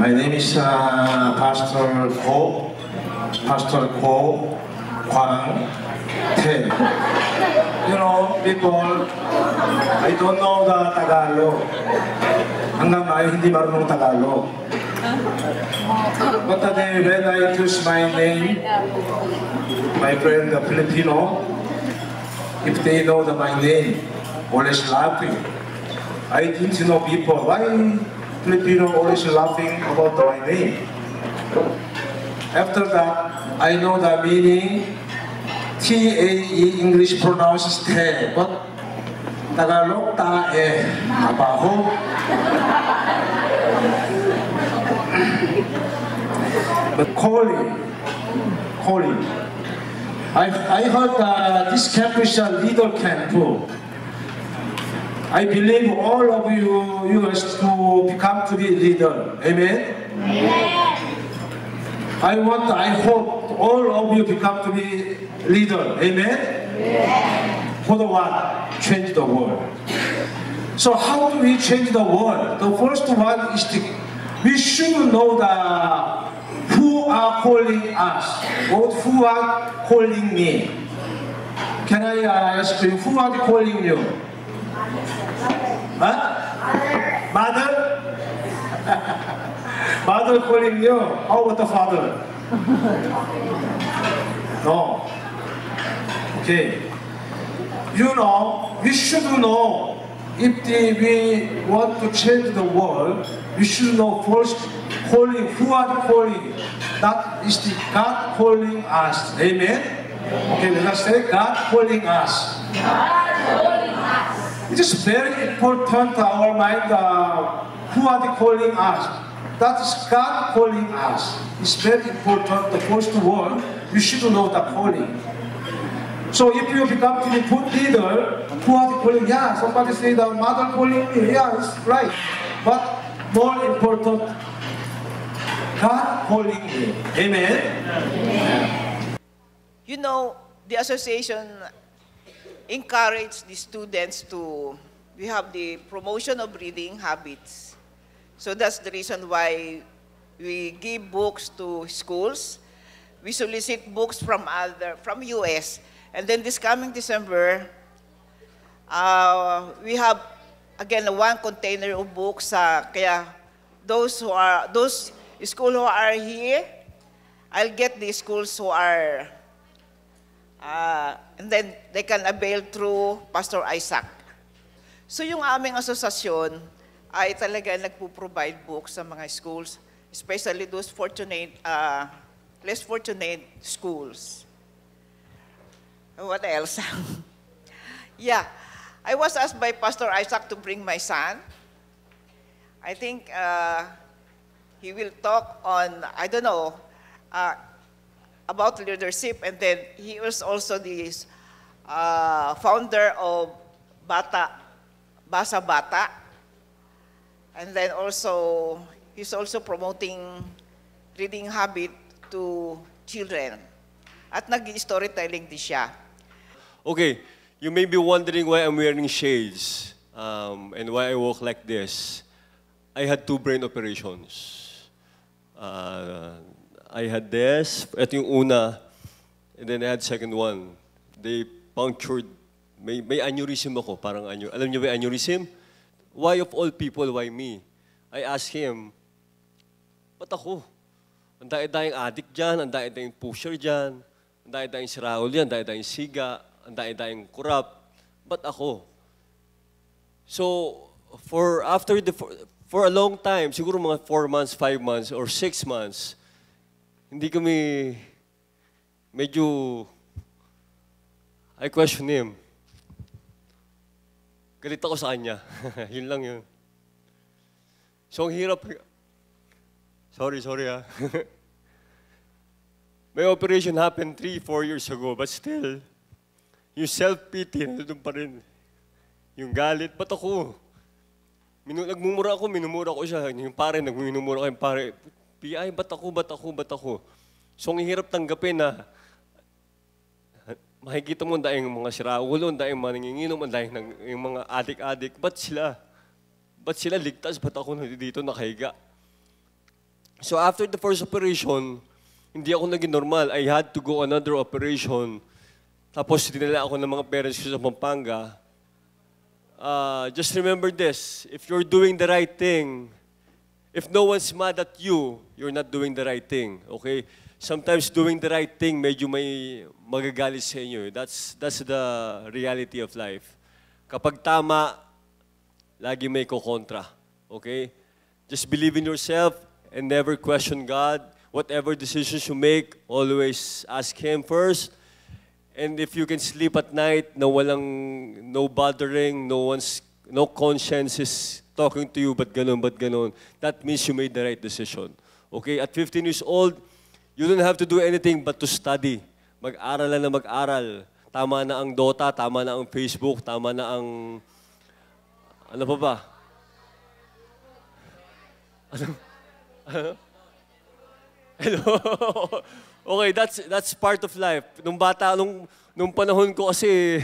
My name is Pastor Ko Kwang Tae. You know, people, I don't know the Tagalog. Hanggang ngayon hindi marunong Tagalog. But then when I choose my name, my friend the Filipino, if they know my name, always laughing. I didn't know people why Filipino always laughing about my name. After that, I know the meaning. T-A-E English pronounces Tae, but Tagalog Tae, mabaho. But calling. I heard this camp is a leader camp. I believe all of you guys to become to be leader. Amen? Amen. I hope all of you become to be leader. Amen? Amen. For the what? Change the world. So how do we change the world? The first one is we should know who are calling us, or who are calling me. Can I ask you, who are calling you? Huh? Mother? Mother calling you? How about the father? No. Okay. You know, we should know, if we want to change the world, we should know first calling, who are calling. That is the God calling us. Amen? Okay, let us say God calling us. God calling us. It is very important to our mind who are they calling us. That is God calling us. It's very important. The first one, you should know the calling. So if you become to be good leader, who are they calling? Yeah, somebody say the mother calling me. Yeah, it's right. But more important, God calling me. Amen? Amen. You know, the association encourage the students we have the promotion of reading habits. So that's the reason why we give books to schools. We solicit books from US. And then this coming December, we have again one container of books. Kaya those schools who are here, I'll get the schools who are and then they can avail through Pastor Isaac. So yung aming asosasyon ay talaga nagpo-provide books sa mga schools, especially those less fortunate schools. What else? Yeah, I was asked by Pastor Isaac to bring my son. I think he will talk on, I don't know, about leadership, and then he was also the founder of Basa Bata, and then also he's also promoting reading habit to children. At nag-storytelling din siya. Okay, you may be wondering why I'm wearing shades and why I walk like this. I had 2 brain operations. I had this, ito yung una, and then I had second one. They punctured, may aneurysm ako, parang alam niyo ba aneurysm? Why of all people, why me? I asked him, ba't ako? Ang dahil-dahing addict dyan, ang dahil-dahing pusher dyan, ang dahil-dahing si Raul yan, ang dahil-dahing siga, ang dahil-dahing corrupt, ba't ako? So, for a long time, siguro mga 4 months, 5 months, or 6 months, hindi kami medyo, I question him. Galit ako sa kanya. Yun lang yun. So, ang hirap. Sorry ha. May operation happened 3-4 years ago, but still, yung self-pity, nandun pa rin. Yung galit, ba't ako? Nagmumura ako, minumura ko siya. Yung pare, nagminumura ko yung pare. PI, ba't ako? So, ang hirap tanggapin na makikita mo dahil yung mga siraulo, dahil yung mga nanginginom, dahil yung mga adik-adik, ba't sila ligtas? Ba't ako dito nakahiga? So after the first operation, hindi ako naging normal. I had to go another operation. Tapos dinala ako ng mga parents ko sa Pampanga. Just remember this, if you're doing the right thing, if no one's mad at you, you're not doing the right thing, okay? Sometimes doing the right thing, medyo may magagalit sa inyo. That's the reality of life. Kapag tama, lagi may kokontra, okay? Just believe in yourself and never question God. Whatever decisions you make, always ask Him first. And if you can sleep at night, no bothering, no conscience is talking to you, but ganon, that means you made the right decision. Okay? At 15 years old, you don't have to do anything but to study. Mag-aral lang na mag-aral. Tama na ang Dota, tama na ang Facebook, tama na ang... Ano pa ba? Hello? Okay, that's part of life. Nung panahon ko kasi,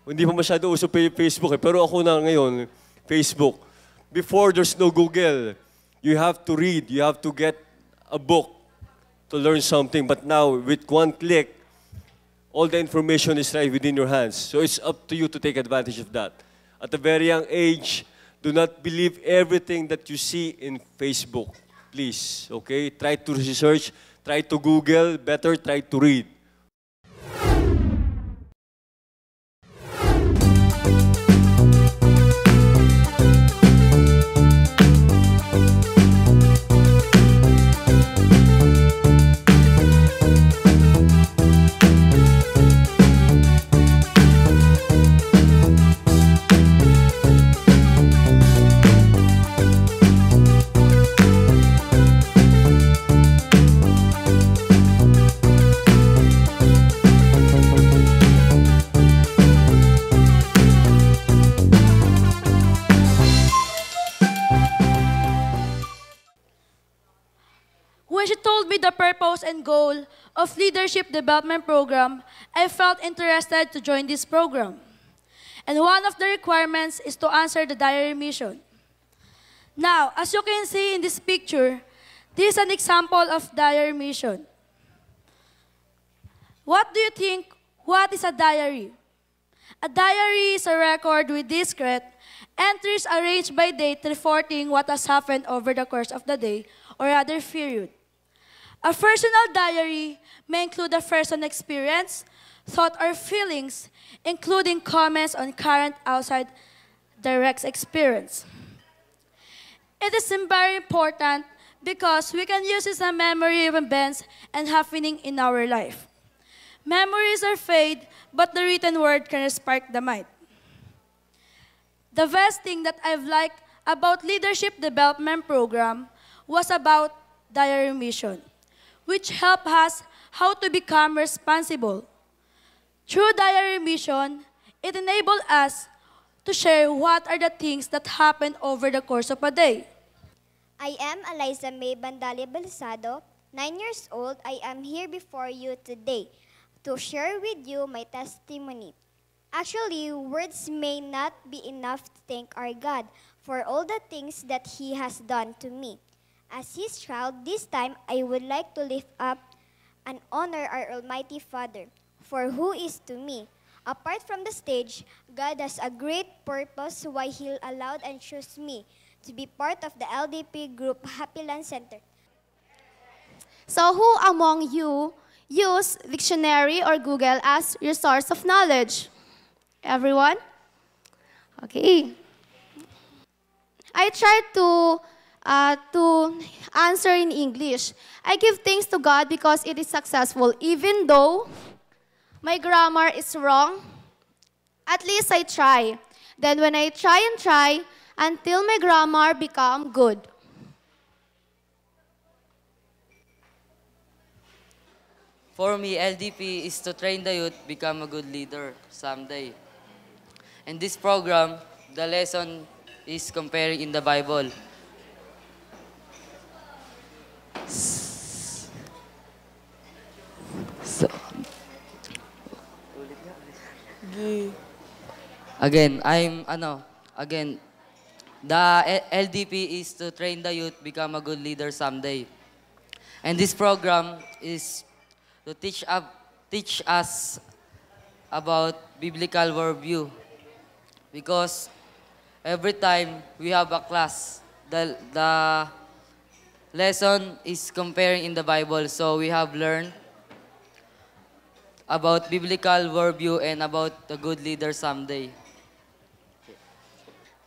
hindi pa masyado uso Facebook eh. Pero ako na ngayon, Facebook. Before, there's no Google. You have to read. You have to get a book to learn something. But now, with one click, all the information is right within your hands. So it's up to you to take advantage of that. At a very young age, do not believe everything that you see in Facebook. Please, okay? Try to research, try to Google, better try to read. When she told me the purpose and goal of Leadership Development Program, I felt interested to join this program. And one of the requirements is to answer the diary mission. Now, as you can see in this picture, this is an example of diary mission. What do you think? What is a diary? A diary is a record with discrete entries arranged by date reporting what has happened over the course of the day or other period. A personal diary may include a person's experience, thought, or feelings, including comments on current outside direct experience. It is very important because we can use it as a memory of events and happening in our life. Memories are fade, but the written word can spark the mind. The best thing that I've liked about Leadership Development Program was about diary mission, which help us how to become responsible. Through diary mission, it enabled us to share what are the things that happened over the course of a day. I am Eliza May Bandali Balsado, 9 years old. I am here before you today to share with you my testimony. Actually, words may not be enough to thank our God for all the things that He has done to me. As His child, this time I would like to lift up and honor our Almighty Father, for who is to me. Apart from the stage, God has a great purpose why He allowed and chose me to be part of the LDP Group Happy Land Center. So who among you use dictionary or Google as your source of knowledge? Everyone? Okay. I tried to answer in English. I give thanks to God because it is successful. Even though my grammar is wrong, at least I try. Then when I try until my grammar become good. For me, LDP is to train the youth become a good leader someday. In this program, the lesson is comparing in the Bible. So, again, The LDP is to train the youth become a good leader someday. And this program is to teach us about biblical worldview. Because every time we have a class, the lesson is comparing in the Bible. So we have learned about biblical worldview and about the good leader someday.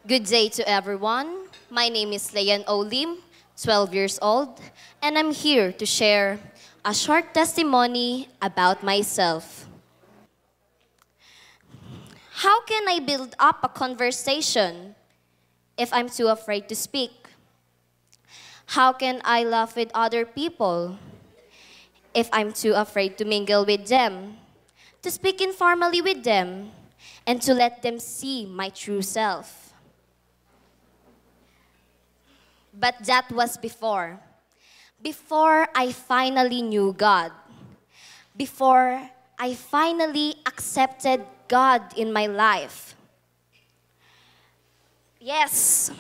Good day to everyone. My name is Leyan Olim, 12 years old, and I'm here to share a short testimony about myself. How can I build up a conversation if I'm too afraid to speak? How can I laugh with other people if I'm too afraid to mingle with them, to speak informally with them, and to let them see my true self? But that was before I finally knew God, before I finally accepted God in my life. Yes,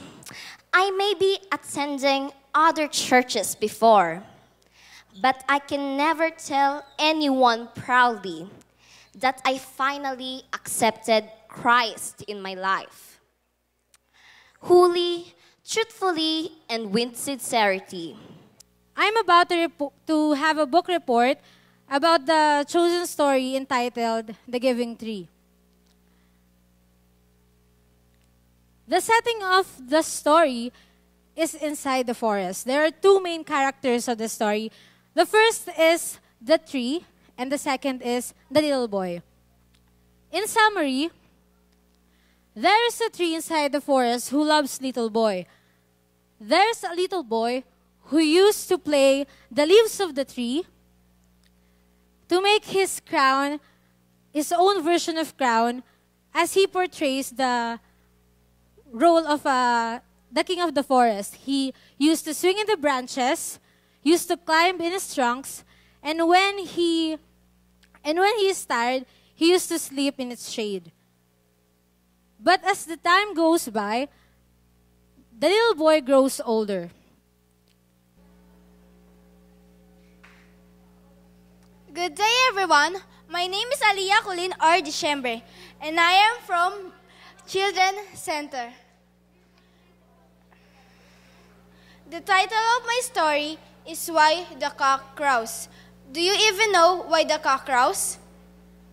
I may be attending other churches before, but I can never tell anyone proudly that I finally accepted Christ in my life. Wholly, truthfully, and with sincerity. I'm about to have a book report about the chosen story entitled The Giving Tree. The setting of the story is inside the forest. There are two main characters of the story. The first is the tree, and the second is the little boy. In summary, there is a tree inside the forest who loves little boy. There's a little boy who used to play the leaves of the tree to make his crown, his own version of crown, as he portrays the role of the king of the forest. He used to swing in the branches, used to climb in his trunks, and when he is tired, he used to sleep in its shade. But as the time goes by, the little boy grows older. Good day, everyone. My name is Aliyah Colin R. Diciembre, and I am from Children Center. The title of my story is Why the Cock Crows. Do you even know why the cock crows?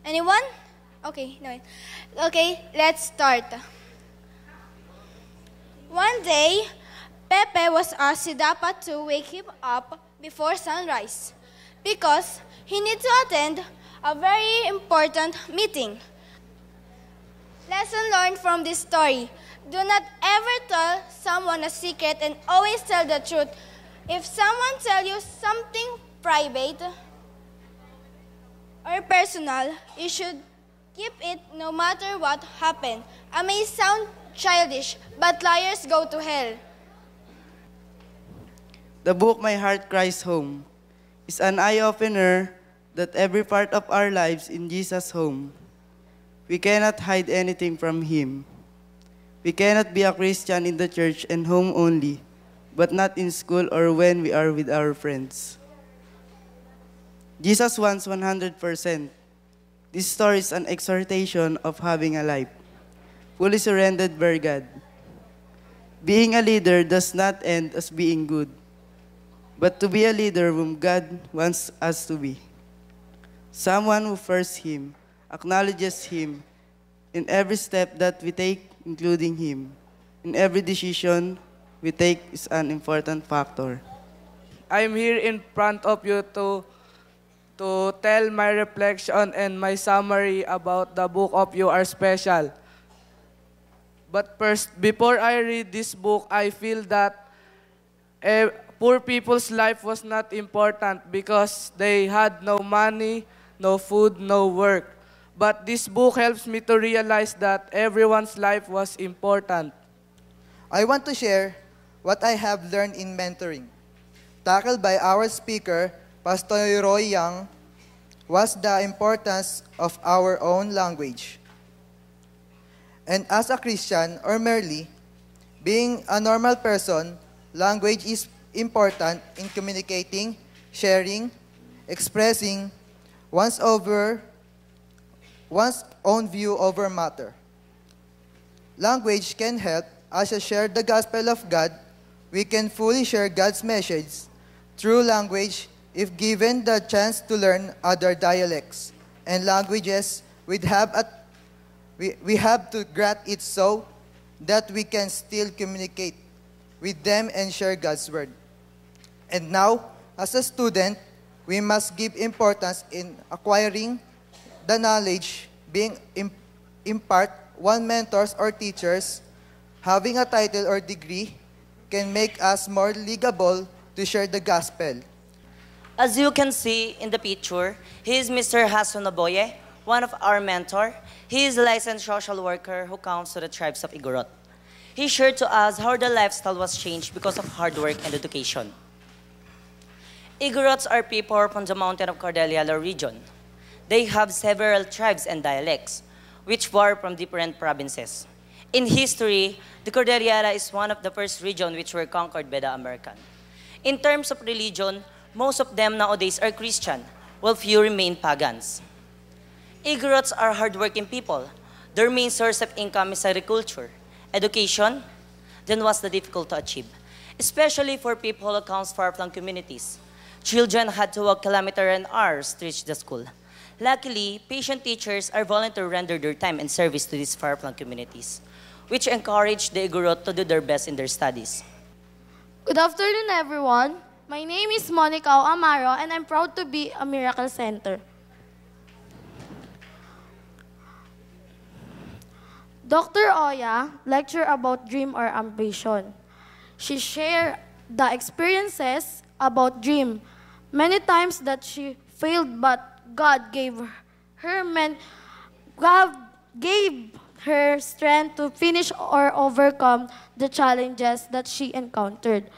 Anyone? Okay, no. Okay, let's start. One day, Pepe was asked si dapat to wake him up before sunrise because he needs to attend a very important meeting. Lesson learned from this story. Do not ever tell someone a secret and always tell the truth. If someone tells you something private or personal, you should keep it no matter what happened. I may sound childish, but liars go to hell. The book My Heart Cries Home is an eye-opener that every part of our lives in Jesus' home. We cannot hide anything from Him. We cannot be a Christian in the church and home only, but not in school or when we are with our friends. Jesus wants 100%. This story is an exhortation of having a life, fully surrendered by God. Being a leader does not end as being good, but to be a leader whom God wants us to be. Someone who first Him, acknowledges Him in every step that we take, including Him. In every decision we take is an important factor. I'm here in front of you to tell my reflection and my summary about the book of You Are Special. But first, before I read this book, I feel that poor people's life was not important because they had no money, no food, no work. But this book helps me to realize that everyone's life was important. I want to share what I have learned in mentoring. Tackled by our speaker, Pastor Roy Young, was the importance of our own language. And as a Christian, or merely, Being a normal person, language is important in communicating, sharing, expressing one's own view over matter. Language can help us to share the gospel of God. We can fully share God's message through language if given the chance to learn other dialects and languages. We have to grasp it so that we can still communicate with them and share God's word. And now, as a student, we must give importance in acquiring the knowledge, being impart one mentors or teachers, having a title or degree can make us more legible to share the gospel. As you can see in the picture, he is Mr. Hasan Oboye, one of our mentor. He is a licensed social worker who counts to the tribes of Igorot. He shared to us how the lifestyle was changed because of hard work and education. Igorots are people from the mountain of Cordillera region. They have several tribes and dialects, which were from different provinces. In history, the Cordillera is one of the first regions which were conquered by the American. In terms of religion, most of them nowadays are Christian, while few remain pagans. Igorots are hardworking people. Their main source of income is agriculture. Education, then was the difficult to achieve, especially for people who come from far-flung communities. Children had to walk kilometers and hours to reach the school. Luckily, patient teachers are volunteer to render their time and service to these far-flung communities, which encourage the Igorot to do their best in their studies. Good afternoon, everyone. My name is Monica Amaro, and I'm proud to be a Miracle Center. Dr. Oya lectured about dream or ambition. She shared the experiences about dream. Many times that she failed, but God gave her strength to finish or overcome the challenges that she encountered.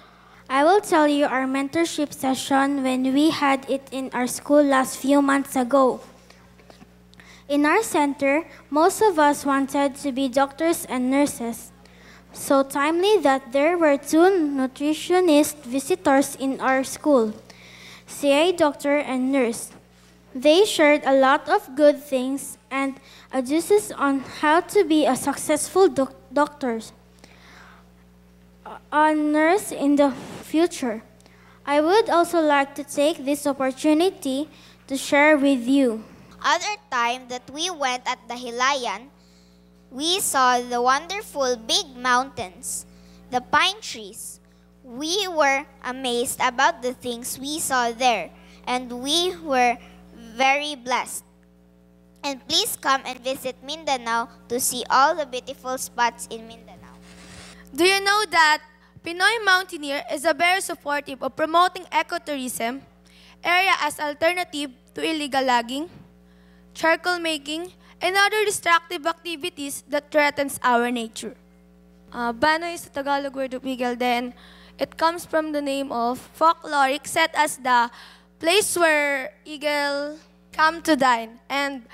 I will tell you our mentorship session when we had it in our school last few months ago. In our center, most of us wanted to be doctors and nurses. So timely that there were 2 nutritionist visitors in our school, CA doctor and nurse. They shared a lot of good things and advices on how to be a successful doctor, a nurse in the future. I would also like to take this opportunity to share with you. Other time that we went at the Hilayan, we saw the wonderful big mountains, the pine trees. We were amazed about the things we saw there, and we were very blessed. And please come and visit Mindanao to see all the beautiful spots in Mindanao. Do you know that Pinoy Mountaineer is very supportive of promoting ecotourism area as alternative to illegal logging, charcoal making, and other destructive activities that threatens our nature? Banoy is the Tagalog word of eagle. Then it comes from the name of folkloric set as the place where eagle come to dine. And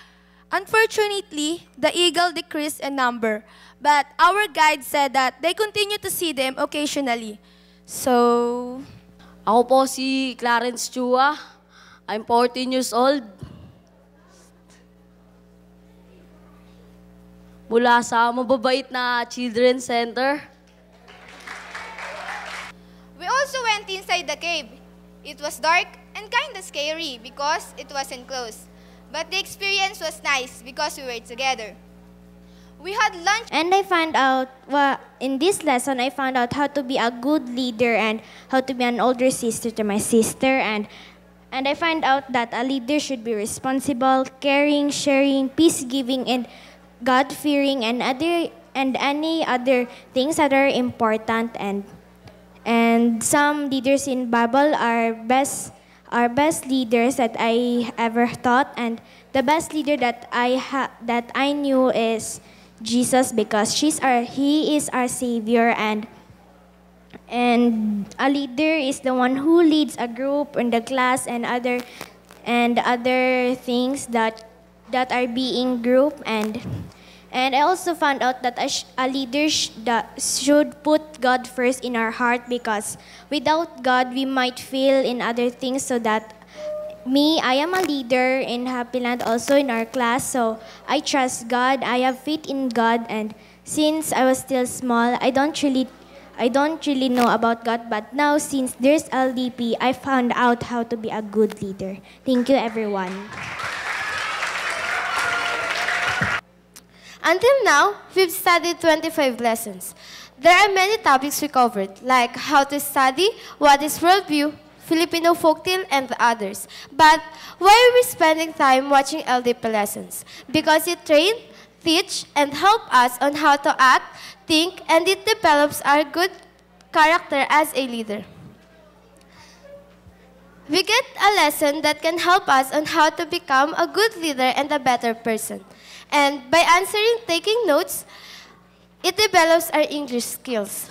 unfortunately, the eagle decreased in number. But our guide said that they continue to see them occasionally. So, ako po si Clarence Chua. I'm 14 years old. Mula sa mababait na Children's Center. We also went inside the cave. It was dark and kind of scary because it was enclosed. But the experience was nice because we were together. We had lunch. And I found out, in this lesson, I found out how to be a good leader and how to be an older sister to my sister. And I find out that a leader should be responsible, caring, sharing, peace-giving, and God-fearing, and any other things that are important. And some leaders in Bible are best leaders that I ever thought. And the best leader that I knew is Jesus, because he is our Savior, and a leader is the one who leads a group in the class and other things that are being grouped, And I also found out that a leader should put God first in our heart, because without God, we might fail in other things. So that I am a leader in Happy Land, also in our class. So I trust God. I have faith in God. And since I was still small, I don't really know about God. But now, since there's LDP, I found out how to be a good leader. Thank you, everyone. Until now, we've studied 25 lessons. There are many topics we covered, like how to study, what is worldview, Filipino folktale, and others. But why are we spending time watching LDP lessons? Because it train, teach, and help us on how to act, think, and it develops our good character as a leader. We get a lesson that can help us on how to become a good leader and a better person. And by answering, taking notes, it develops our English skills.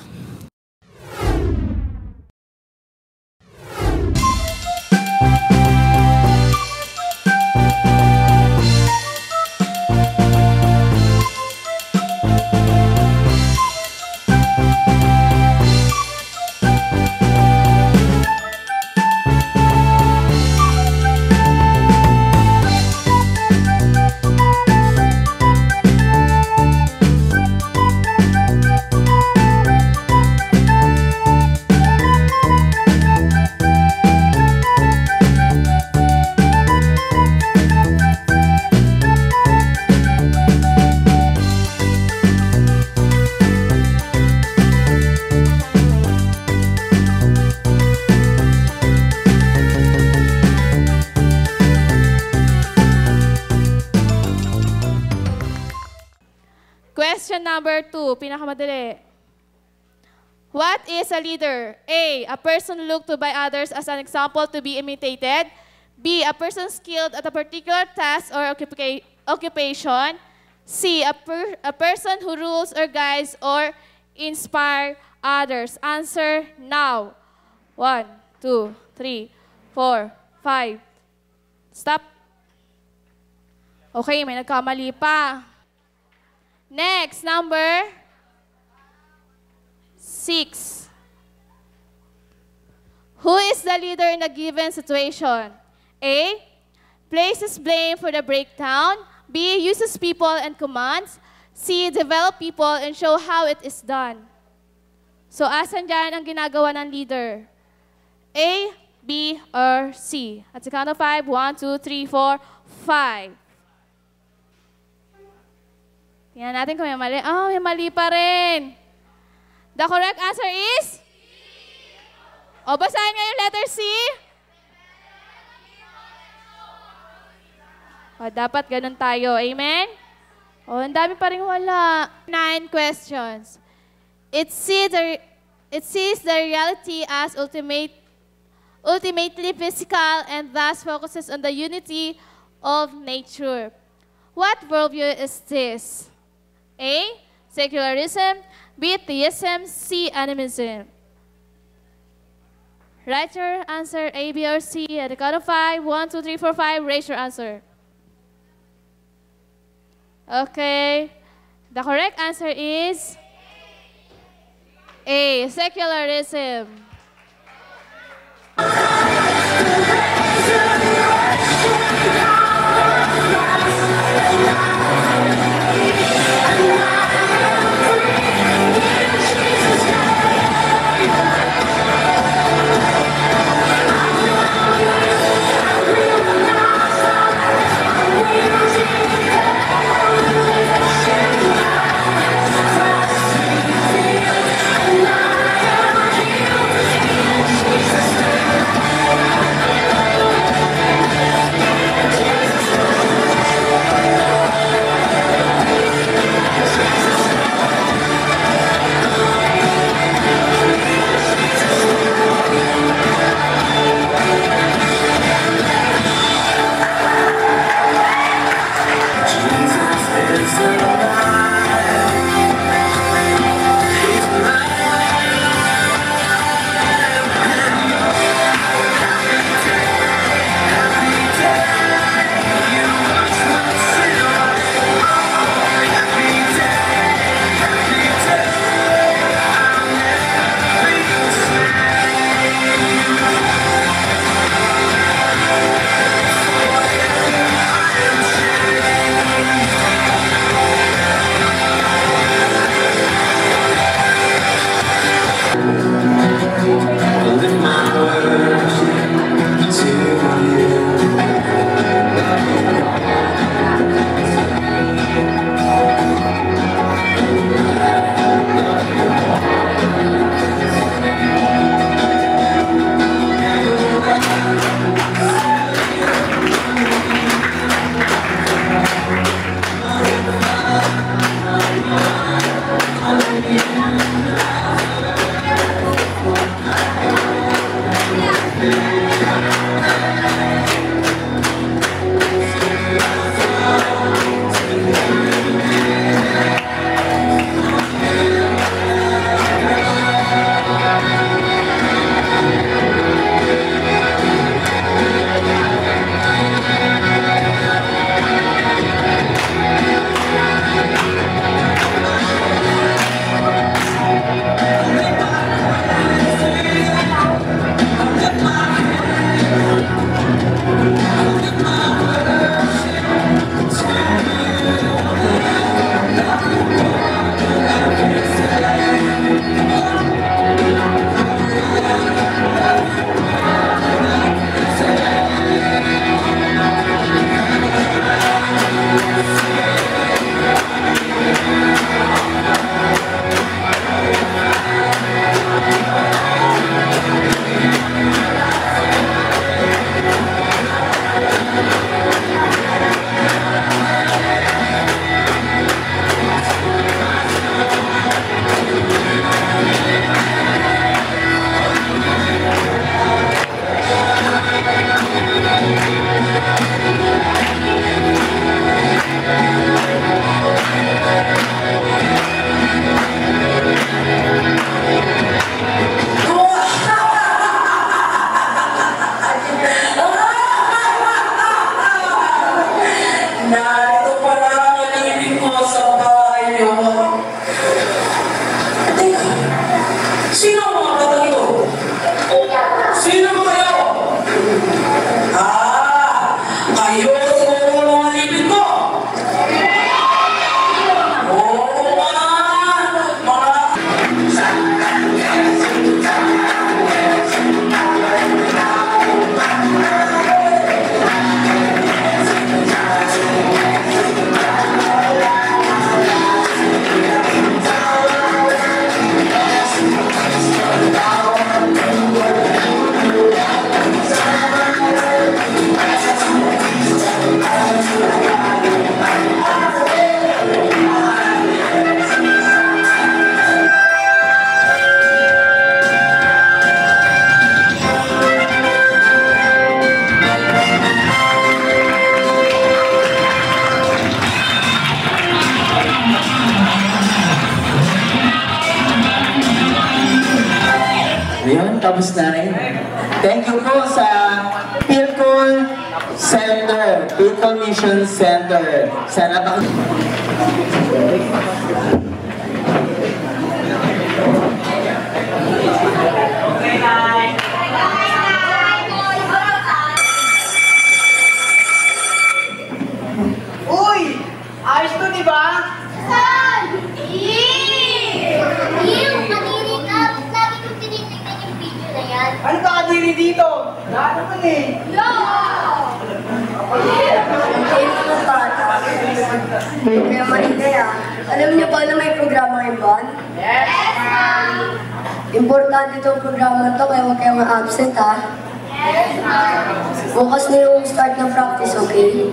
Question number 2, pinakamadali. What is a leader? A person looked to by others as an example to be imitated. B, a person skilled at a particular task or occupation. C, a person who rules or guides or inspire others. Answer now. 1, 2, 3, 4, 5. Stop. Okay, may nagkamali pa. Next, number 6. Who is the leader in a given situation? A, places blame for the breakdown. B, uses people and commands. C, develop people and show how it is done. So, asan dyan ang ginagawa ng leader? A, B, or C? At the count of 5, 1, 2, 3, 4, 5. Tingnan natin kung may mali. Oh, may mali pa rin. The correct answer is? O, basahin nga yung letter C. O, dapat ganun tayo. Amen? O, ang dami pa rin wala. 9 questions. It sees the reality as ultimately physical and thus focuses on the unity of nature. What worldview is this? A, secularism. B, theism. C, animism. Write your answer, A, B, or C. At the count of 5, 1, 2, 3, 4, 5, raise your answer. Okay. The correct answer is A, secularism. Ayun, tapos na rin. Thank you po sa Philcon Center, Philcon Mission Center. Sana ba... Uy! Ayos to, di ba? Saan? Manini ka. Lagi kong tinitignan yung video na yan. Ano ka kadiri dito? Lahat naman eh. Kaya maligay alam niyo ba na may programa yung band? Yes, ma'am! Importante itong programa to kaya huwag kayong absent ha. Yes, ma'am! Bukas na yung start ng practice, okay?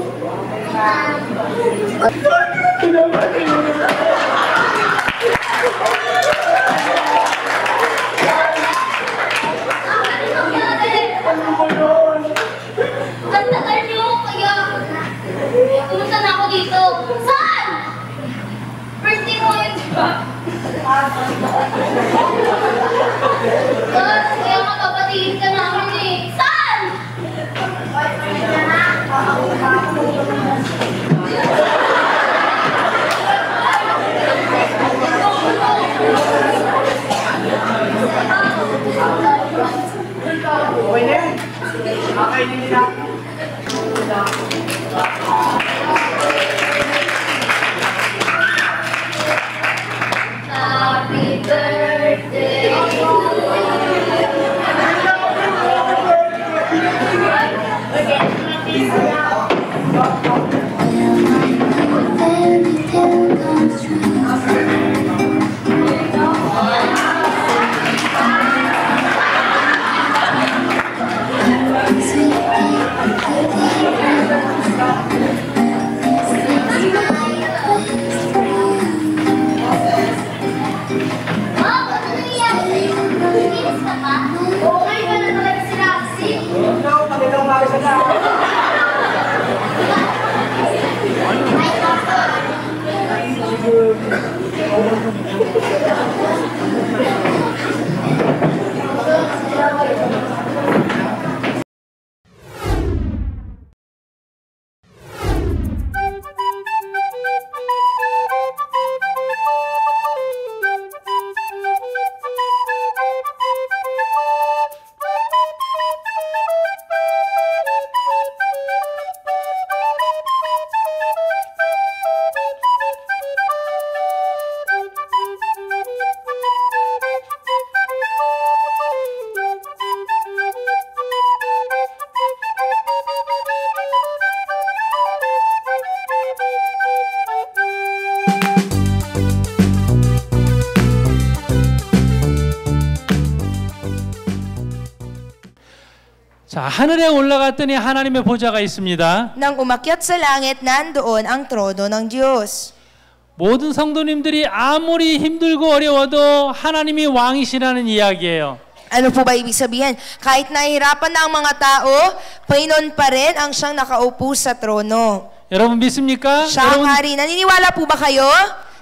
Tagal niyo kaya. Kumusta na ako dito? Saan? First day mo yun, di ba? Kaya makapatigil ka namin eh. Saan? Okay na yan. Kakainin nila. Happy birthday to you. 자, 하늘에 올라갔더니 하나님의 보좌가 있습니다. Nang umakyat sa langit, nandoon ang trono ng Diyos. 모든 성도님들이 아무리 힘들고 어려워도 하나님이 왕이시라는 이야기예요. Ano po ba ibig sabihin? Kahit nahihirapan na ang mga tao, Panginoon pa rin ang siyang nakaupo sa trono. 여러분 믿습니까? Siya ang hari. Naniniwala po ba kayo?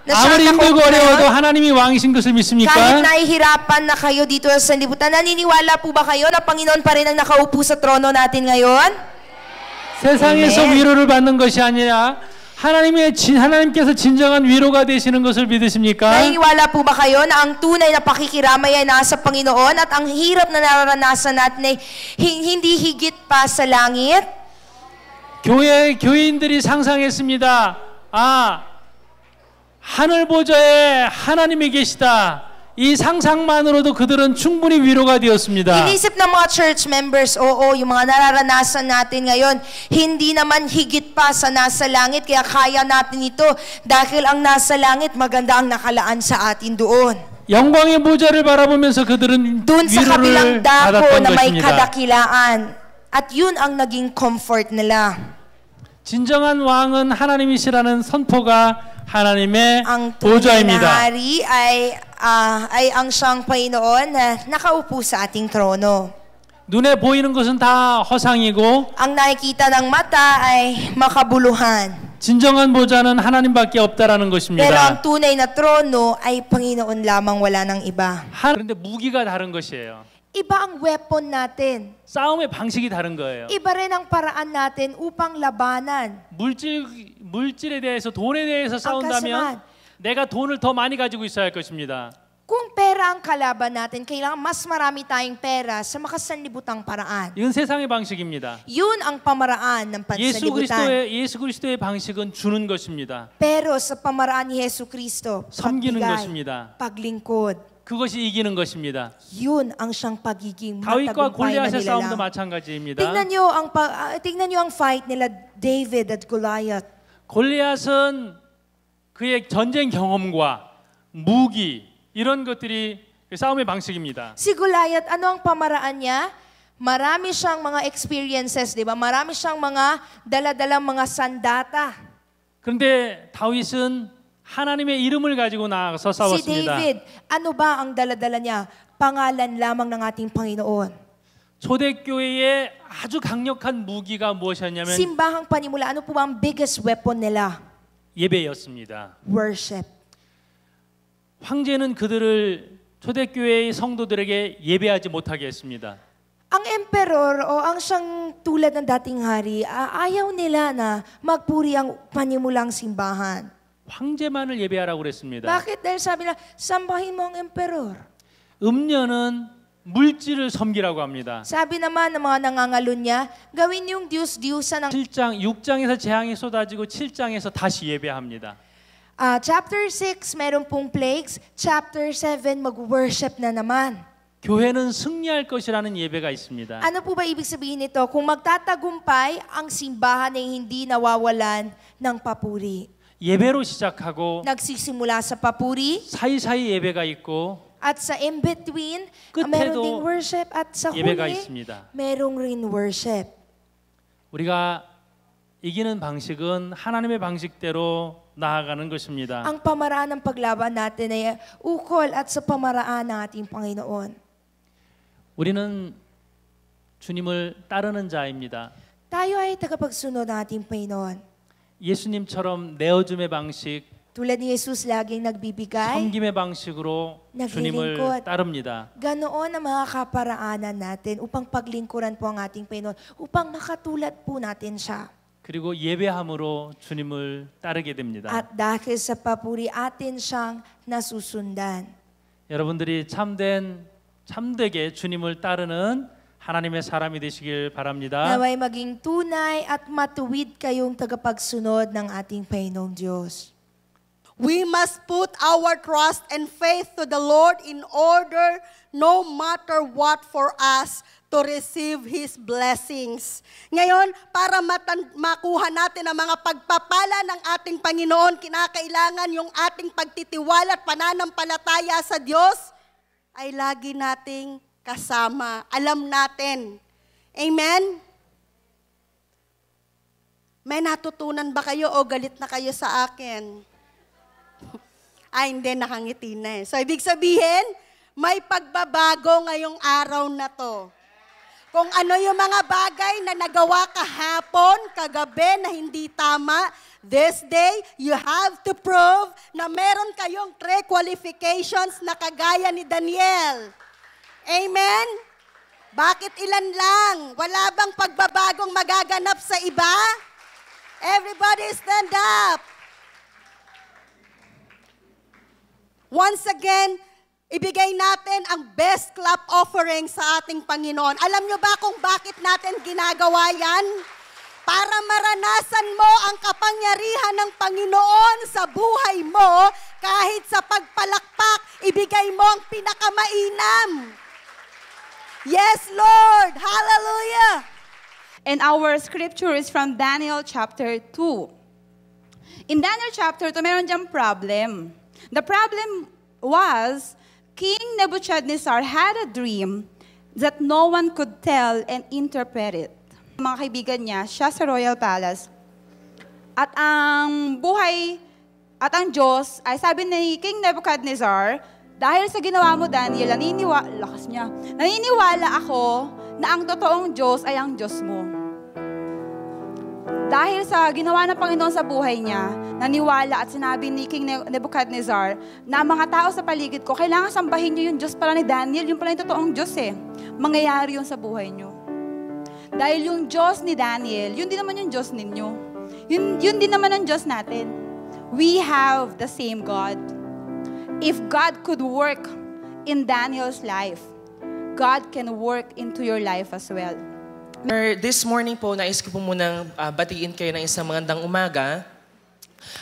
Na siya 아무리 ang 힘들고 nakaupo 어려워도 ngayon? 하나님이 왕이신 것을 믿습니까? Kahit nahihirapan na kayo dito sa sanlibutan, naniniwala po ba kayo na Panginoon pa rin ang nakaupo sa trono natin ngayon? 세상에서 Amen. 위로를 받는 것이 아니라 하나님께서 진정한 위로가 되시는 것을 믿으십니까? Naniniwala po ba kayo na ang tunay na pakikiramay ay nasa Panginoon at ang hirap na nararanasan natin ay hindi higit pa sa langit? 교인들이 상상했습니다. 하늘 보좌에 하나님이 계시다. 이 상상만으로도 그들은 충분히 위로가 되었습니다. Inisip ng mga church members, oo, yung mga nararanasan natin ngayon, hindi naman higit pa sa nasa langit, kaya kaya natin ito dahil ang nasa langit, maganda ang nakalaan sa atin doon. 영광의 보좌를 바라보면서 그들은 Doon sa kabilang 위로를 dako 받았던 na may 것입니다. kadakilaan. At yun ang naging comfort nila. 진정한 왕은 하나님이시라는 선포가 하나님의 Ang tunay na 보좌입니다. hari ay ang siyang Panginoon na nakaupo sa ating trono. 눈에 보이는 것은 다 허상이고 Ang nakikita ng mata ay makabuluhan. 진정한 보좌는 하나님밖에 없다라는 Pero 것입니다. ang tunay na trono ay Panginoon lamang, wala ng iba. 그런데 무기가 다른 것이에요. Iba ang weapon natin. 싸움의 방식이 다른 거예요. Iba rin ang paraan natin upang labanan. 물질에 대해서 돈에 대해서 싸운다면 내가 돈을 더 많이 가지고 있어야 할 것입니다. Kung pera ang kalaban natin, kailangan mas marami tayong pera sa makasanlibutang paraan. 이건 세상의 방식입니다. Yun ang pamaraan ng pansanlibutan. 예수 그리스도의 방식은 주는 것입니다. Pero sa pamaraan ni Yesu Kristo, 섬기는 pagbigay, 것입니다. paglingkod, 그것이 이기는 것입니다. yun ang siyang pagiging 다윗과 matagumpay na 골리앗의 싸움도 nilalang. 마찬가지입니다. Tingnan niyo ang fight nila David at Goliath. 골리앗은 그의 전쟁 경험과 무기 이런 것들이 싸움의 방식입니다. Si Goliath, ano ang pamaraan niya? Marami siyang mga experiences, di ba? Marami siyang mga dala-dalang mga sandata. 그런데 다윗은 하나님의 이름을 가지고 나가서 Si 싸웠습니다. David, ano ba ang dala-dala niya? Pangalan lamang ng ating Panginoon. 초대교회의 아주 강력한 무기가 무엇이었냐면 Simbahang panimula, ano po ba ang biggest weapon nila? 예배였습니다. Worship. 황제는 그들을 초대교회의 성도들에게 예배하지 못하게 했습니다. Ang emperor o ang siyang tulad ng dating hari, ayaw nila na magpuri ang panimulang simbahan. 황제만을 예배하라고 그랬습니다. Bakit? Dahil sabi nila, sambahin mo ang emperor. 음녀는 물질을 섬기라고 합니다. Sabi naman ng mga nangangalun niya, gawin yung Diyos-Diyosan ng... 6장에서 재앙이 쏟아지고 7장에서 다시 예배합니다. Chapter 6, meron pong plagues. Chapter 7, mag-worship na naman. 교회는 승리할 것이라는 예배가 있습니다. Ano po ba ibig sabihin nito? Kung magtatagumpay, ang simbahan ay hindi nawawalan ng papuri. 예배로 시작하고 Nagsisimula sa papuri, 사이사이 예배가 있고 at sa in-between, 끝에도 meron ding worship, at sa 예배가 huli, 있습니다. merong rin worship. 우리가 이기는 방식은 하나님의 방식대로 나아가는 것입니다. Ang pamaraan ng paglaban natin ay ukol at sa pamaraan ng ating Panginoon. 우리는 주님을 따르는 자입니다. Tayo ay tagapagsunod ng ating Panginoon. 예수님처럼 내어줌의 방식, Tulad ni Jesus laging nagbibigay, 섬김의 방식으로 주님을 naglilingkod. 따릅니다. Ganoon ang mga kaparaanan natin upang paglingkuran po ang ating Panginoon, upang makatulad po natin siya. 그리고 예배함으로 주님을 따르게 됩니다. At dahil sa papuri atin siyang nasusundan. 여러분들이 참되게 주님을 따르는 하나님의 사람이 되시길 바랍니다. Naway maging tunay at matuwid kayong tagapagsunod ng ating Panginoong Diyos. We must put our trust and faith to the Lord in order, no matter what, for us to receive His blessings. Ngayon, para makuha natin ang mga pagpapala ng ating Panginoon, kinakailangan yung ating pagtitiwala at pananampalataya sa Diyos ay lagi nating kasama. Alam natin. Amen? May natutunan ba kayo o galit na kayo sa akin? Ay, hindi, nakangiti na eh. So, ibig sabihin, may pagbabago ngayong araw na to. Kung ano yung mga bagay na nagawa kahapon, kagabi na hindi tama, this day, you have to prove na meron kayong 3 qualifications na kagaya ni Daniel. Amen? Bakit ilan lang? Wala bang pagbabagong magaganap sa iba? Everybody stand up. Once again, ibigay natin ang best clap offering sa ating Panginoon. Alam nyo ba kung bakit natin ginagawa yan? Para maranasan mo ang kapangyarihan ng Panginoon sa buhay mo, kahit sa pagpalakpak, ibigay mo ang pinakamainam. Yes, Lord! Hallelujah! And our scripture is from Daniel chapter 2. In Daniel chapter 2, meron diyang problem. The problem was, King Nebuchadnezzar had a dream that no one could tell and interpret it. Mga kaibigan niya, siya sa Royal Palace. At ang buhay at ang Diyos ay sabi ni King Nebuchadnezzar, dahil sa ginawa mo, Daniel, naniniwala ako na ang totoong Diyos ay ang Diyos mo. Dahil sa ginawa ng Panginoon sa buhay niya, naniwala at sinabi ni King Nebuchadnezzar na mga tao sa paligid ko, kailangan sambahin niyo yung Diyos pala ni Daniel, yung pala yung totoong Diyos eh. Mangyayari yun sa buhay niyo. Dahil yung Diyos ni Daniel, yun din naman yung Diyos ninyo. Yun din naman ang Diyos natin. We have the same God. If God could work in Daniel's life, God can work into your life as well. This morning po, nais ko po munang batiin kayo ng isang magandang umaga.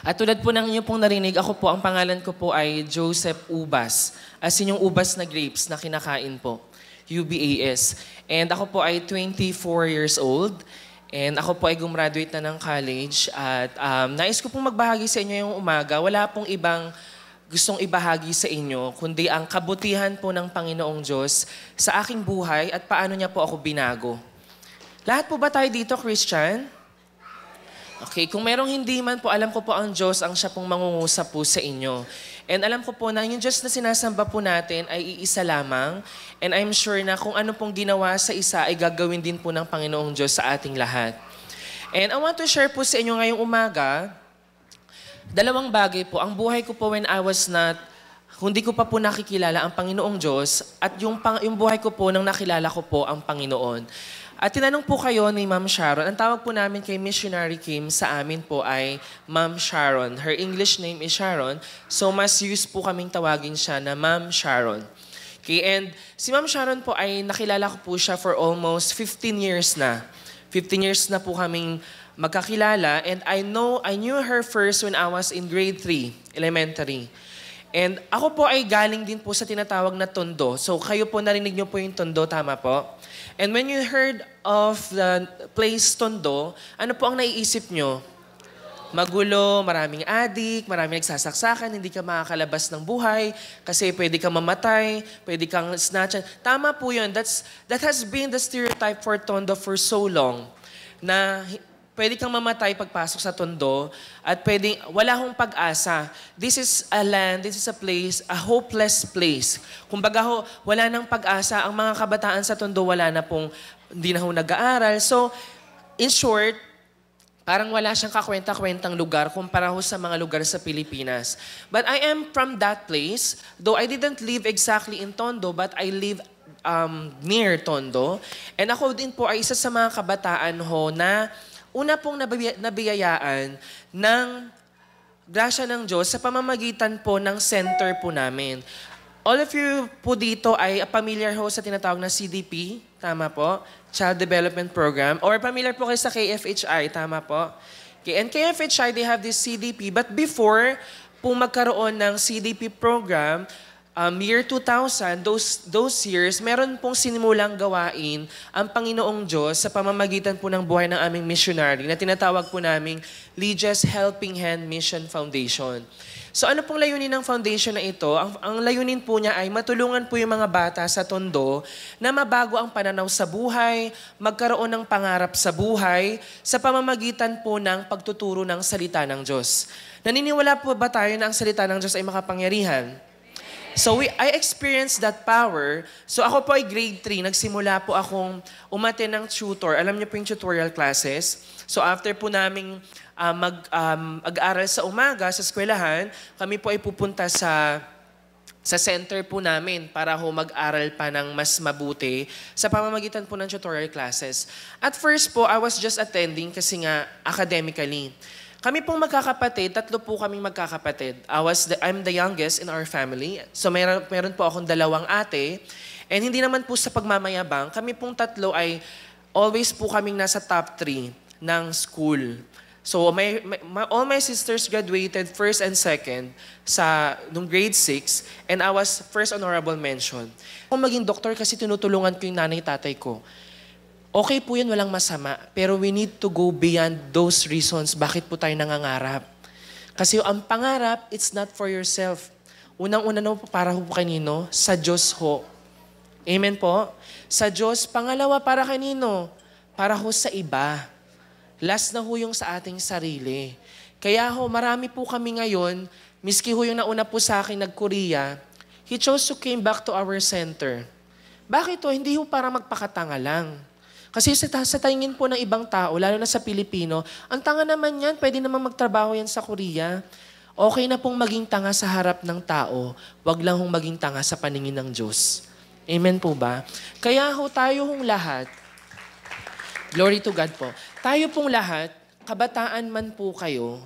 At tulad po ng inyo pong narinig, ako po, ang pangalan ko po ay Joseph Ubas. As in yung ubas na grapes na kinakain po. UBAS. And ako po ay 24 years old. And ako po ay gumraduate na ng college. At nais ko pong magbahagi sa inyo yung umaga. Wala pong ibang gustong ibahagi sa inyo, kundi ang kabutihan po ng Panginoong Diyos sa aking buhay at paano niya po ako binago. Lahat po ba tayo dito, Christian? Okay, kung merong hindi man po, alam ko po ang Diyos ang siya pong mangungusap po sa inyo. And alam ko po na yung Diyos na sinasamba po natin ay iisa lamang. And I'm sure na kung ano pong ginawa sa isa ay gagawin din po ng Panginoong Diyos sa ating lahat. And I want to share po sa inyo ngayong umaga, 2 bagay po. Ang buhay ko po when I was not, hindi ko pa po nakikilala ang Panginoong Diyos at yung buhay ko po nang nakilala ko po ang Panginoon. At tinanong po kayo ni Ma'am Sharon, ang tawag po namin kay Missionary Kim sa amin po ay Ma'am Sharon. Her English name is Sharon, so mas use po kaming tawagin siya na Ma'am Sharon. Okay, and si Ma'am Sharon po ay nakilala ko po siya for almost 15 years na. 15 years na po kaming magkakilala, and I knew her first when I was in grade 3, elementary. And ako po ay galing din po sa tinatawag na Tondo. So kayo po narinig niyo po yung Tondo, tama po? And when you heard of the place Tondo, ano po ang naiisip nyo? Magulo, maraming adik, maraming nagsasaksakan, hindi ka makakalabas ng buhay kasi pwede kang mamatay, pwede kang snatchan. Tama po yun. That has been the stereotype for Tondo for so long na pwede kang mamatay pagpasok sa Tondo at wala hong pag-asa. This is a land, this is a place, a hopeless place. Kumbaga wala nang pag-asa. Ang mga kabataan sa Tondo, hindi na nag-aaral. So, in short, Parang wala siyang kakwenta-kwentang lugar kumpara ho sa mga lugar sa Pilipinas. But I am from that place, though I didn't live exactly in Tondo, but I live near Tondo. And ako din po ay isa sa mga kabataan ho na una pong nabiyayaan ng grasya ng Diyos sa pamamagitan po ng center po namin. All of you po dito ay familiar ho sa tinatawag na CDP, tama po? Child Development Program. Or familiar po kayo sa KFHI, tama po? Okay, and KFHI, they have this CDP. But before po magkaroon ng CDP program, year 2000, those years, meron pong sinimulang gawain ang Panginoong Diyos sa pamamagitan po ng buhay ng aming missionary na tinatawag po naming Lydia's Helping Hand Mission Foundation. So ano pong layunin ng foundation na ito? Ang layunin po niya ay matulungan po yung mga bata sa Tondo na mabago ang pananaw sa buhay, magkaroon ng pangarap sa buhay sa pamamagitan po ng pagtuturo ng salita ng Diyos. Naniniwala po ba tayo na ang salita ng Diyos ay makapangyarihan? So I experienced that power. So ako po ay grade 3. Nagsimula po akong umattend ng tutor. Alam niyo po yung tutorial classes. So after po naming mag-aral sa umaga sa eskwelahan, kami po ay pupunta sa center po namin para ho mag-aral pa ng mas mabuti sa pamamagitan po ng tutorial classes. At first po, I was just attending kasi nga academically. Kami pong magkakapatid, 3 po kaming magkakapatid. I'm the youngest in our family. So meron po akong 2 ate. And hindi naman po sa pagmamayabang, kami pong 3 ay always po kaming nasa top 3 ng school. So all my sisters graduated first and second nung grade 6 and I was first honorable mention. Kung maging doktor kasi tinutulungan ko yung nanay-tatay ko. Okay po yun, walang masama. Pero we need to go beyond those reasons bakit po tayo nangangarap. Kasi ang pangarap, it's not for yourself. Unang-una na po para po kanino? Sa Diyos ho. Amen po? Sa Diyos. Pangalawa, para kanino? Para ho sa iba. Last na ho yung sa ating sarili. Kaya ho, marami po kami ngayon, miski ho yung nauna po sa akin nag-Korea, he chose to came back to our center. Bakit ho? Hindi ho para magpakatanga lang. Kasi sa tingin po ng ibang tao, lalo na sa Pilipino, ang tanga naman yan, pwede naman magtrabaho yan sa Korea. Okay na pong maging tanga sa harap ng tao, wag lang hong maging tanga sa paningin ng Diyos. Amen po ba? Kaya ho, tayo hong lahat, glory to God po, tayo pong lahat, kabataan man po kayo,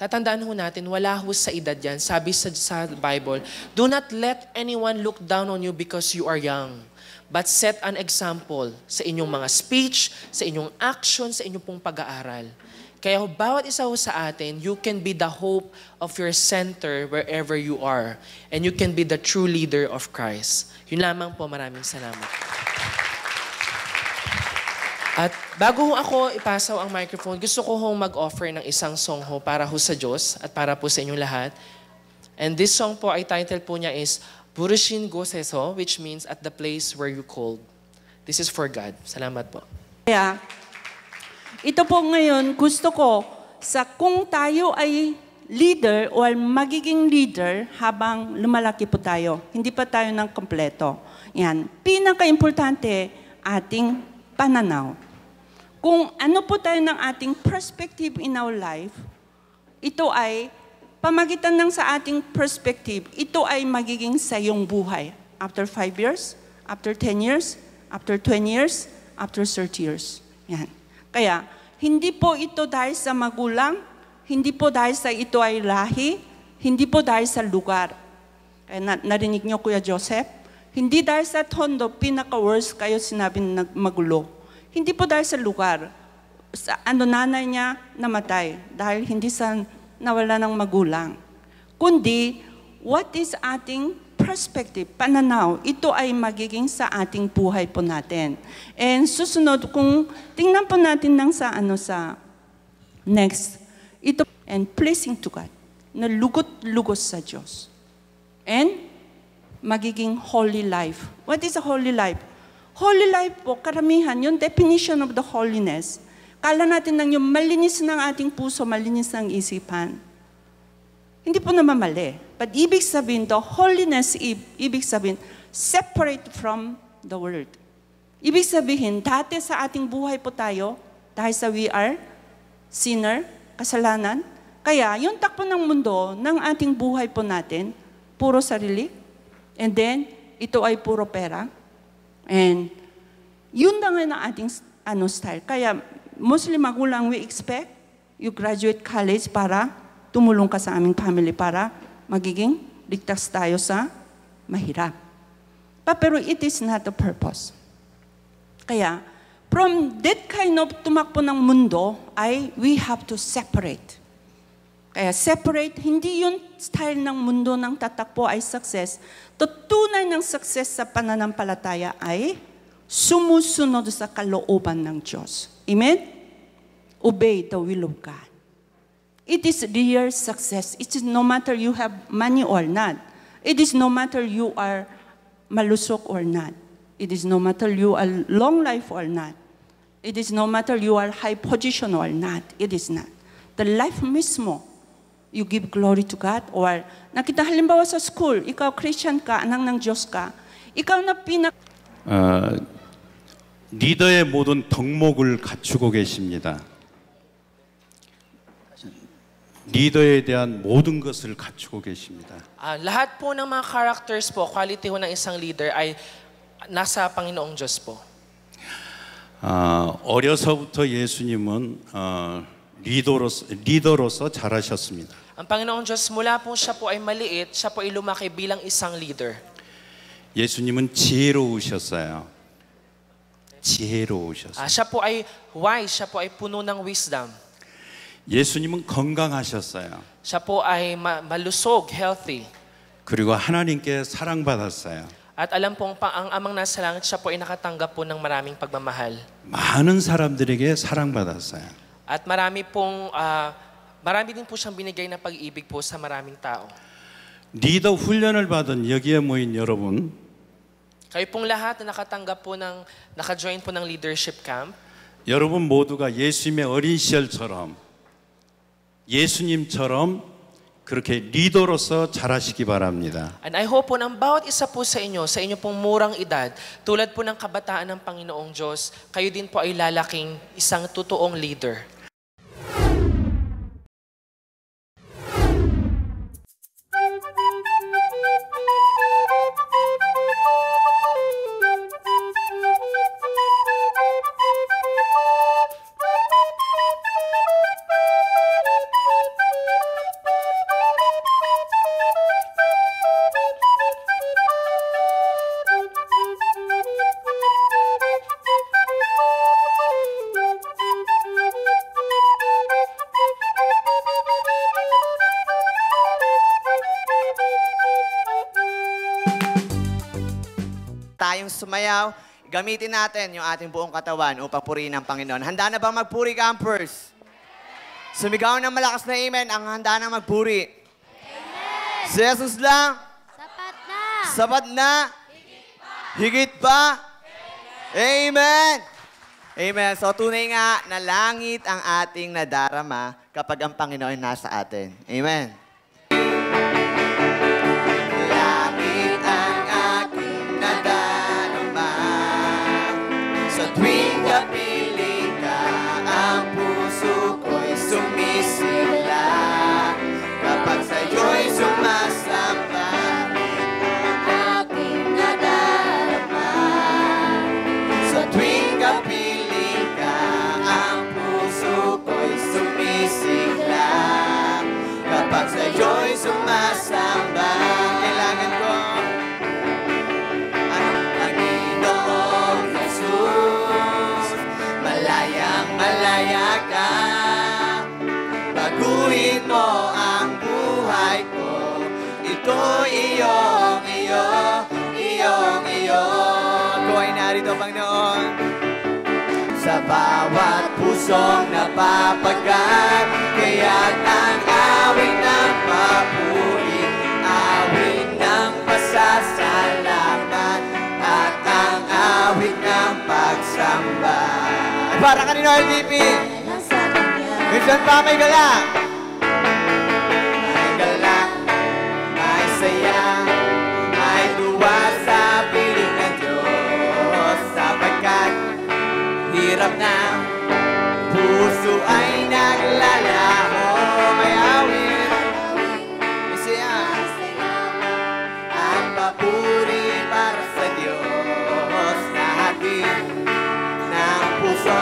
tatandaan ho natin, wala ho sa edad yan. Sabi sa Bible, do not let anyone look down on you because you are young. But set an example sa inyong mga speech, sa inyong action, sa inyong pong pag-aaral. Kaya bawat isa ho sa atin, you can be the hope of your center wherever you are. And you can be the true leader of Christ. Yun lamang po, maraming salamat. At bago ho ako ipasaw ang microphone, gusto ko hong mag-offer ng isang song ho para ho sa Diyos at para po sa inyong lahat. And this song po, ay title po niya is Burushin Goseso, which means at the place where you called. This is for God. Salamat po. Kaya, ito po ngayon, gusto ko, kung tayo ay leader o magiging leader habang lumalaki po tayo, hindi pa tayo ng kompleto. Yan. Pinaka-importante, ating pananaw. Kung ano po tayo ng ating perspective in our life, ito ay pamagitan ng sa ating perspective, ito ay magiging sa iyong buhay. After 5 years, after 10 years, after 20 years, after 30 years. Yan. Kaya, hindi po ito dahil sa magulang, hindi po dahil sa ito ay lahi, hindi po dahil sa lugar. Kaya narinig niyo, Kuya Joseph, hindi dahil sa Tondo, pinaka-worst kayo sinabi na magulo. Hindi po dahil sa lugar. Nanay niya namatay dahil hindi sa nawala ng magulang. Kundi, what is ating perspective, pananaw, ito ay magiging sa ating buhay po natin. And susunod, kung tingnan po natin ng sa next, ito, and pleasing to God, na lugot-lugos sa Diyos. And magiging holy life. What is a holy life? Holy life po, karamihan, yung definition of the holiness, kala natin lang yung malinis ng ating puso, malinis ng isipan. Hindi po naman mali. But ibig sabihin to, holiness, ibig sabihin, separate from the world. Ibig sabihin, dati sa ating buhay po tayo, dahil sa we are sinner, kasalanan. Kaya yung takbo ng mundo, ng ating buhay po natin, puro sarili. And then, ito ay puro pera. And yun na nga ng ating style. Kaya mostly magulang, we expect you graduate college para tumulong ka sa aming family para magiging ligtas tayo sa mahirap. Pero it is not the purpose. Kaya, from that kind of tumakbo ng mundo, we have to separate. Kaya separate, hindi yung style ng mundo ng tatakbo ay success. Tunay ng success sa pananampalataya ay sumusunod sa kalooban ng Diyos. Amen? Obey the will of God. It is real success. It is no matter you have money or not. It is no matter you are malusok or not. It is no matter you are long life or not. It is no matter you are high position or not. It is not. The life mismo, you give glory to God. Or nakita halimbawa sa school, ikaw Christian ka, anak ng Diyos ka, ikaw na 리더의 모든 덕목을 갖추고 계십니다. 리더에 대한 모든 것을 갖추고 계십니다. Lahat po ng mga characters po, quality ho ng isang leader ay nasa Panginoong Diyos po. 어려서부터 예수님은 리더로서 자라셨습니다. Ang Panginoong Diyos mula po siya po ay maliit, siya po ay lumaki bilang isang leader. 예수님은 지혜로우셨어요. 지혜로우셨어요. Siya po ay wise, siya po ay puno ng wisdom. 예수님은 건강하셨어요. Siya po ay malusog, healthy. 그리고 하나님께 사랑받았어요. At alam pong ang amang nasa langit, siya po ay nakatanggap po ng maraming pagmamahal. 많은 사람들에게 사랑받았어요. At marami din po siyang binigay na pag-ibig po sa maraming tao. 리더 훈련을 받은 여기에 모인 여러분, Kayo pong lahat na naka-join po ng leadership camp, 여러분 모두가 예수님의 어린 시절처럼 예수님처럼 그렇게 리더로서 자라시기 바랍니다. and I hope po ng bawat isa po sa inyo pong murang edad, tulad po ng kabataan ng Panginoong Diyos, kayo din po ay lalaking isang totoong leader. Tayong sumayaw, gamitin natin yung ating buong katawan upang purihin ang Panginoon. Handa na bang magpuri, campers? Sumigaw ng malakas na amen ang handa na magpuri. Amen! Si Jesus lang. Sapat na. Sapat na. Higit pa. Amen! Amen. So tunay nga na langit ang ating nadarama kapag ang Panginoon nasa atin. Amen. Langit ang aking nadarama. Sa tuwing kapiling ka, ang puso ko'y sumisigla. Kapag sa'yo'y sumasamba, ang aking nadarama. Sa tuwing kapiling ka, ang puso ko'y sumisigla. Kapag sa'yo'y sumasamba, kailangan ko ang Panginoong Jesus. Malayang malaya ka, baguhin mo ang buhay ko. Ito'y iyong iyo, iyong iyo. Ako ay narito, Panginoon. Sa bawat pusong napapagat, kaya't ang awit ng papuri, awit ng pasasalamat, at ang awit ng pagsamba. Ay para kanino, LDP? Minsan pa may galak. May galak, may saya, may duwa sa piling ng Diyos, sapagkat hirap na puso puso ay naglalaho. May awit, may siya. Ang papuri para sa Diyos na hatid ng puso.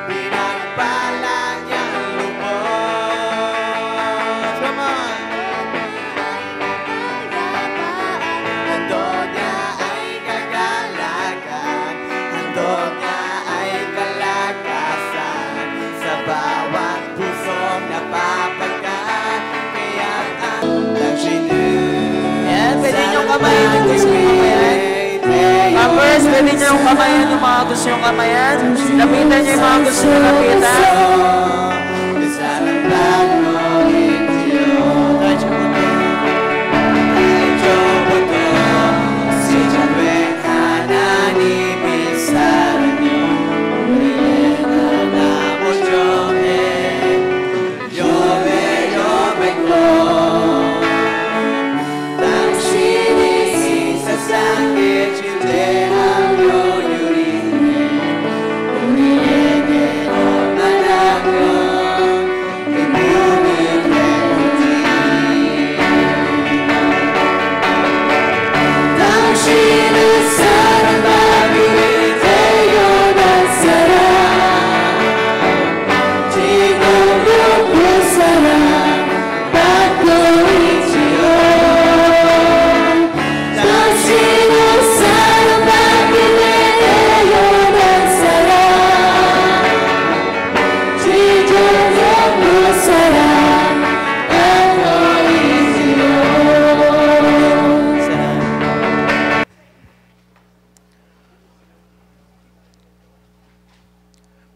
Pinagpala niyang lubos. Come on! Handog niya ay kagalakan, handog niya ay kalakasan, sa bawat pusong napapagat, kaya't ang tagsinun. Yan, pwede niyong kamayan yung gusto niyong kamayan. Campers, pwede niyong kamayan yung mga gusto niyong kamayan. Lapitan niyo yung mga gusto niyong lapitan.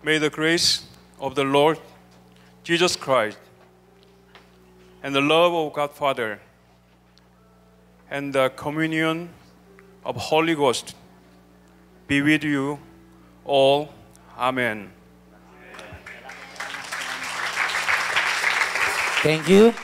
May the grace of the Lord Jesus Christ and the love of God Father and the communion of Holy Ghost be with you all. Amen. Thank you.